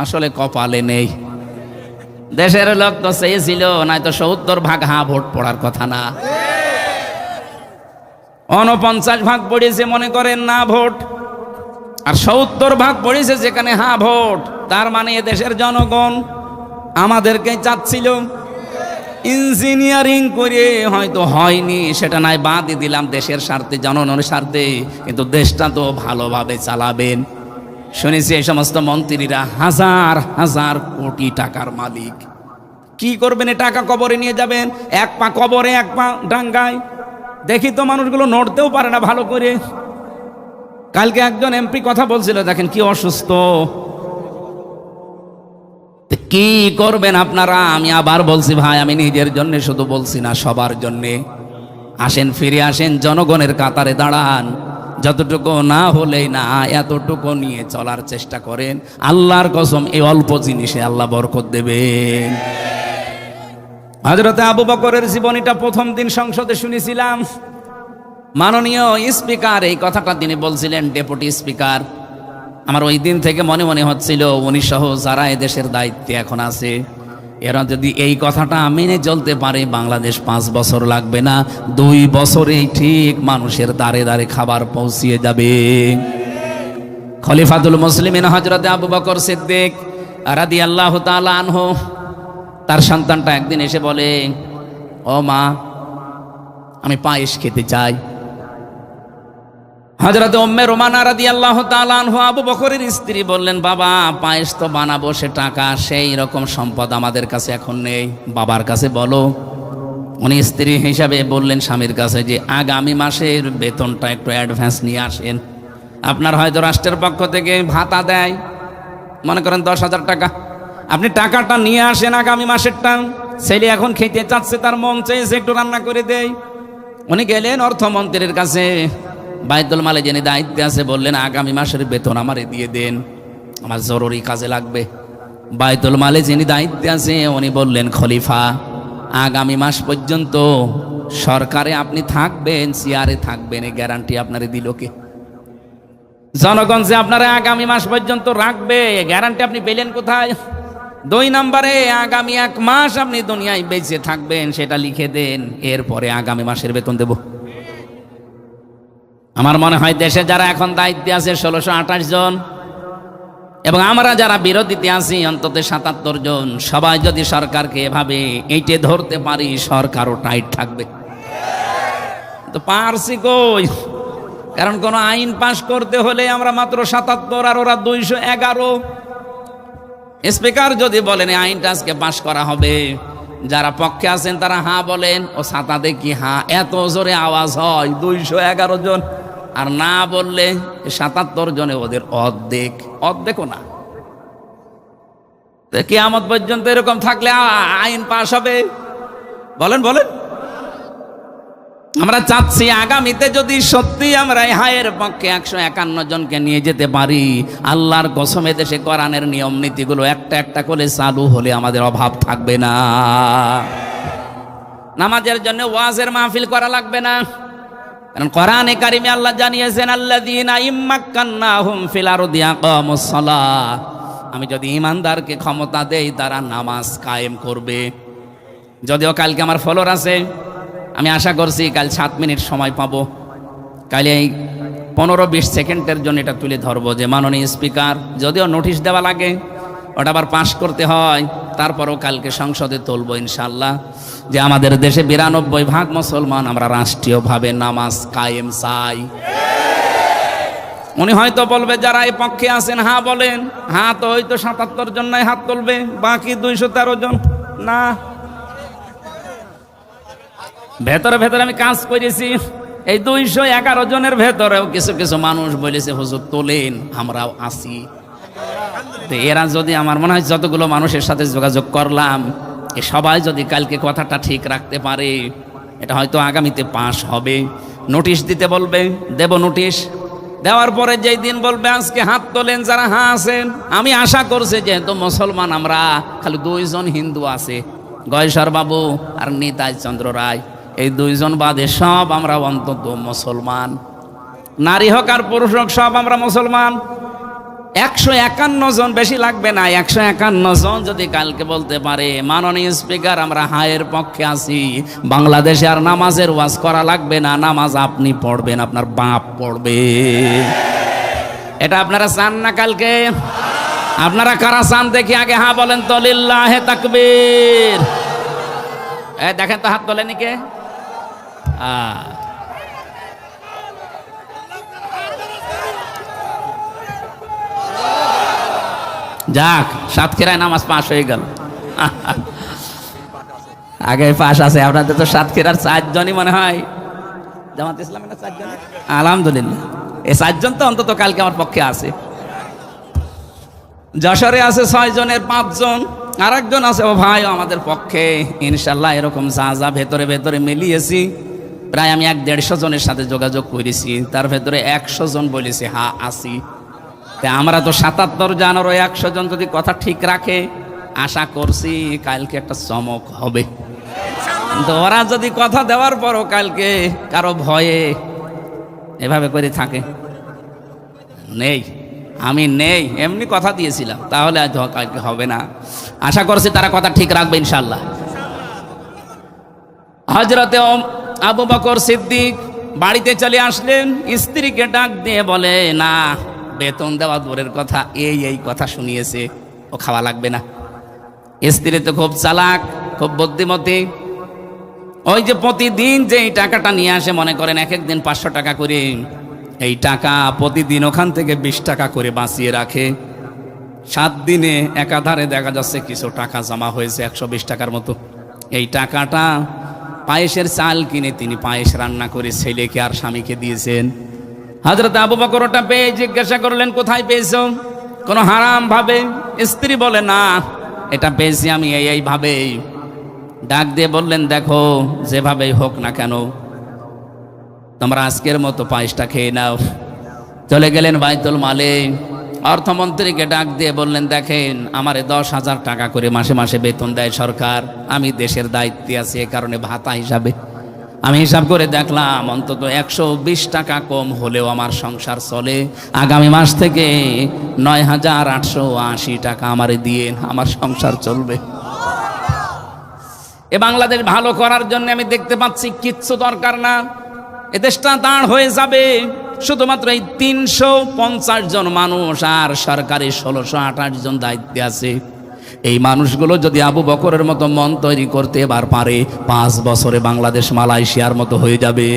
আসলে কপালে নেই। দেশের লোক তো চেয়েছিল, নাই তো 70% হা ভোট পড়ার কথা না। 49% পড়েছে মনে করেন না ভোট, আর 70% পড়েছে যেখানে হা ভোট। তার মানে দেশের জনগণ আমাদেরকে চাচ্ছিল। ইঞ্জিনিয়ারিং করে হয়তো হয়নি, সেটা নাই বাদই দিলাম, দেশের স্বার্থে জনগণের স্বার্থে, কিন্তু দেশটা তো ভালোভাবে চালাবেন। শুনেছি এই সমস্ত মন্ত্রীরা হাজার হাজার কোটি টাকার মালিক। কি করবেন? এই টাকা কবরে নিয়ে যাবেন, এক পা কবরে এক পা ডাঙ্গায়। দেখি তো মানুষগুলো নড়তেও পারে না ভালো করে। কালকে একজন এমপি কথা বলছিল, দেখেন কি অসুস্থ। কি করবেন আপনারা? আমি আবার বলছি ভাই, আমি নিজের জন্য শুধু বলছি না, সবার জন্যে। আসেন, ফিরে আসেন, জনগণের কাতারে দাঁড়ান। যতটুকু না হলেই না, এতটুকু নিয়ে চলার চেষ্টা করেন। আল্লাহর কসম, এই অল্প জিনিসে আল্লাহ বরকত দেবেন। হযরতে আবু বকরের জীবনীটা প্রথম দিন সংসদে শুনেছিলাম। মাননীয় স্পিকার এই কথাটা তিনি বলছিলেন, ডেপুটি স্পিকার। আমার ওই দিন থেকে মনে মনে হচ্ছিল, উনি সহ যারা এদেশের দায়িত্বে এখন আছে, এরা যদি এই কথাটা মেনে চলতে পারে, বাংলাদেশ 5 বছর লাগবে না, 2 বছরেই ঠিক মানুষের দ্বারে দ্বারে খাবার পৌঁছিয়ে যাবে। খলিফাতুল মুসলিমিন হযরতে আবু বকর সিদ্দিক রাদিয়াল্লাহু তাআলা আনহু, তার সন্তানটা একদিন এসে বলে, ও মা, আমি পায়েস খেতে চাই। হযরত উম্মে রুমানা রাদিয়াল্লাহু তাআলা আনহা আবু বকরের স্ত্রী বললেন, বাবা পায়েস তো বানাবো, সে টাকা সেই রকম সম্পদ আমাদের কাছে এখন নেই, বাবার কাছে বলো। উনি স্ত্রী হিসাবে বললেন স্বামীর কাছে যে আগামী মাসের বেতনটা একটু অ্যাডভান্স নিয়ে আসেন। আপনার হয়তো রাষ্ট্রের পক্ষ থেকে ভাতা দেয়, মনে করেন 10,000 টাকা, আপনি টাকাটা নিয়ে আসেন আগামী মাসেরটা। ছেলে এখন খেতে চাচ্ছে, তার মন চেয়েছে একটু রান্না করে দেয়। উনি গেলেন অর্থমন্ত্রীর কাছে, বাইতুল মালে যিনি দায়িত্বে আছে, বললেন আগামী মাসের বেতন আমারে দিয়ে দেন, আমার জরুরি কাজে লাগবে। বাইতুল মালে যিনি দায়িত্বে আছে উনি বললেন, খলিফা আগামী মাস পর্যন্ত সরকারে আপনি থাকবেন, চেয়ারে থাকবেন, এই গ্যারান্টি আপনারে দিল কে? জনগণ যে আপনারা আগামী মাস পর্যন্ত রাখবে, গ্যারান্টি আপনি পেলেন কোথায়? 2 নম্বরে আগামী 1 মাস আপনি দুনিয়ায় বেঁচে থাকবেন, সেটা লিখে দেন, এরপরে আগামী মাসের বেতন দেব। আমার মনে হয় দেশে যারা এখন দায়িত্বে আছে 1628 জন, এবং আমরা যারা বিরোধীতে আছি অন্তত 77 জন, সবাই যদি সরকারকে এভাবে এইটে ধরতে পারি, সরকারও টাইট থাকবে। তো পারছি কই? কারণ কোন আইন পাশ করতে হলে আমরা মাত্র 77 আর ওরা 211। স্পিকার যদি বলেন আইনটা আজকে পাশ করা হবে, যারা পক্ষে আছেন তারা হ্যাঁ বলেন, ও ছাতা দেখি হ্যাঁ, এত জোরে আওয়াজ হয় 211 জন, আর না বললে 77 জনে ওদের অর্ধেকও না। কিয়ামত পর্যন্ত এরকম থাকলে আইন পাশ হবে? বলেন বলেন। আমরা চাচ্ছি আগামীতে যদি সত্যি আমরা হায়ের পক্ষে 151 জনকে নিয়ে যেতে পারি, আল্লাহর কসমে দেশে কোরআনের নিয়ম নীতিগুলো একটা একটা করে চালু হলে আমাদের অভাব থাকবে না। নামাজের জন্য ওয়াজের মাহফিল করা লাগবে না, কারণ কোরআনে কারিমে আল্লাহ জানিয়েছেন, আল্লাযীনা ইম্মাক্কান্নাহুম ফিল আরদি আকামুস সালাহ, আমি যদি ঈমানদারকে ক্ষমতা দেই তারা নামাজ কায়েম করবে। যদিও কালকে আমার ফলোর আছে, আমি আশা করছি কাল 7 মিনিট সময় পাবো। কাল এই 15-20 সেকেন্ডের জন্য এটা তুলে ধরবো যে মাননীয় স্পিকার, যদিও নোটিশ দেওয়া লাগে, ওটা আবার পাশ করতে হয়, তারপরও কালকে সংসদে তুলবো ইনশাল্লাহ, যে আমাদের দেশে 92% মুসলমান আমরা রাষ্ট্রীয়ভাবে নামাজ কায়েম চাই। উনি হয়তো বলবে যারা এই পক্ষে আছেন হ্যাঁ বলেন, হ্যাঁ তো হয়তো 77 জন নাই হাত তুলবে, বাকি 213 জন না। ভেতরে ভেতরে আমি কাজ করেছি, এই 211 জনের ভেতরেও কিছু কিছু মানুষ বলেছে হুজুর তোলেন, আমরাও আসি। এরা যদি, আমার মনে হয় যতগুলো মানুষের সাথে যোগাযোগ করলাম, এ সবাই যদি কালকে কথাটা ঠিক রাখতে পারে, এটা হয়তো আগামীতে পাশ হবে। নোটিশ দিতে বলবে, দেব নোটিশ। দেওয়ার পরে যেই দিন বলবে আজকে হাত তোলেন যারা হ্যাঁ আছেন, আমি আশা করছি যেহেতু মুসলমান আমরা, খালি 2 জন হিন্দু আছে, গয়েশ্বর বাবু আর নিতাই চন্দ্র রায়, এই 2 জন বাদে সব আমরা অন্তত মুসলমান। নারী হোক আর পুরুষ হোক সব আমরা মুসলমান। 151 জন, বেশি লাগবে না, 151 জন যদি কালকে বলতে পারে মাননীয় স্পিকার আমরা হায়ের পক্ষে আছি, বাংলাদেশে আর নামাজের ওয়াজ করা লাগবে না, নামাজ আপনি পড়বেন, আপনার বাপ পড়বে। এটা আপনারা চান না কালকে? আপনারা কারা চান দেখি আগে হ্যাঁ বলেন তো, লিল্লাহে তাকবীর। দেখেন তো হাত তোলেনি কে? যাক, সাতক্ষীরায় নামাজ পাশ হয়ে গেল। আগে পাশ আছে, আপনাদের তো সাতক্ষীরার 4 জনই মনে হয় জামাত ইসলামের 4 জন। আলহামদুলিল্লাহ, এই 4 জন তো অন্তত কালকে আমার পক্ষে আছে। যশোরে আছে 6 জনের 5 জন, আর একজন আছে ও ভাই আমাদের পক্ষে। ইনশাল্লাহ এরকম যা যা ভেতরে ভেতরে মিলিয়েছি, প্রায় আমি 150 জনের সাথে যোগাযোগ করেছি, তার ভেতরে 100 জন বলেছে হ্যাঁ আসি। আমরা তো 77 জন, আর 100 জন যদি কথা ঠিক রাখে, আশা করছি কালকে একটা চমক হবে। কিন্তু ওরা যদি কথা দেওয়ার পরও কালকে কারো ভয়ে এভাবে করে থাকে, নেই আমি নেই, এমনি কথা দিয়েছিলাম, তাহলে আজ কালকে হবে না। আশা করছি তারা কথা ঠিক রাখবে ইনশাল্লাহ। হযরতে আবু বকর সিদ্দিক বাড়িতে চলে আসলেন, স্ত্রীকে ডাক দিয়ে বলে না, বেতন দেওয়া দূরের কথা, এই কথা শুনিয়েছে, ও খাওয়া লাগবে না। স্ত্রী তো খুব চালাক, খুব বুদ্ধিমতী। ওই যে প্রতিদিন যে এই টাকাটা নিয়ে আসে, মনে করেন এক একদিন 500 টাকা করে, এই টাকা প্রতিদিন ওখান থেকে 20 টাকা করে বাঁচিয়ে রাখে। 7 দিনে একাধারে দেখা যাচ্ছে কিছু টাকা জমা হয়েছে 120 টাকার মতো। এই টাকাটা পায়েসের চাল কিনে তিনি পায়েস রান্না করে ছেলেকে আর স্বামীকে দিয়েছেন। হযরত আবু বকর ওটা পেয়ে জিজ্ঞাসা করলেন কোথায় পেয়েছো? কোনো হারাম ভাবে? স্ত্রী বলে না, এটা পেয়েছি আমি এই ভাবে। ডাক দিয়ে বললেন দেখো, যেভাবেই হোক না কেন তোমরা আজকের মতো পায়েসটা খেয়ে নাও। চলে গেলেন বাইতুল মালে, অর্থমন্ত্রীকে ডাক দিয়ে বললেন দেখেন, আমারে 10,000 টাকা করে মাসে মাসে বেতন দেয় সরকার, আমি দেশের দায়িত্বে আছি, এ কারণে ভাতা হিসাবে আমি হিসাব করে দেখলাম অন্তত 120 টাকা কম হলেও আমার সংসার চলে। আগামী মাস থেকে 9,880 টাকা আমারে দিয়ে আমার সংসার চলবে। এ বাংলাদেশ ভালো করার জন্য আমি দেখতে পাচ্ছি কিচ্ছু দরকার না, এ দেশটা দাঁড় হয়ে যাবে। শুধুমাত্র এই 350 জন মানুষ আর সরকারি 1628 জন দায়িত্বে আছে। এই মানুষগুলো যদি আবু বকরের মতো মন তৈরি করতে এবার পারে, 5 বছরে বাংলাদেশ মালয়েশিয়ার মতো হয়ে যাবে।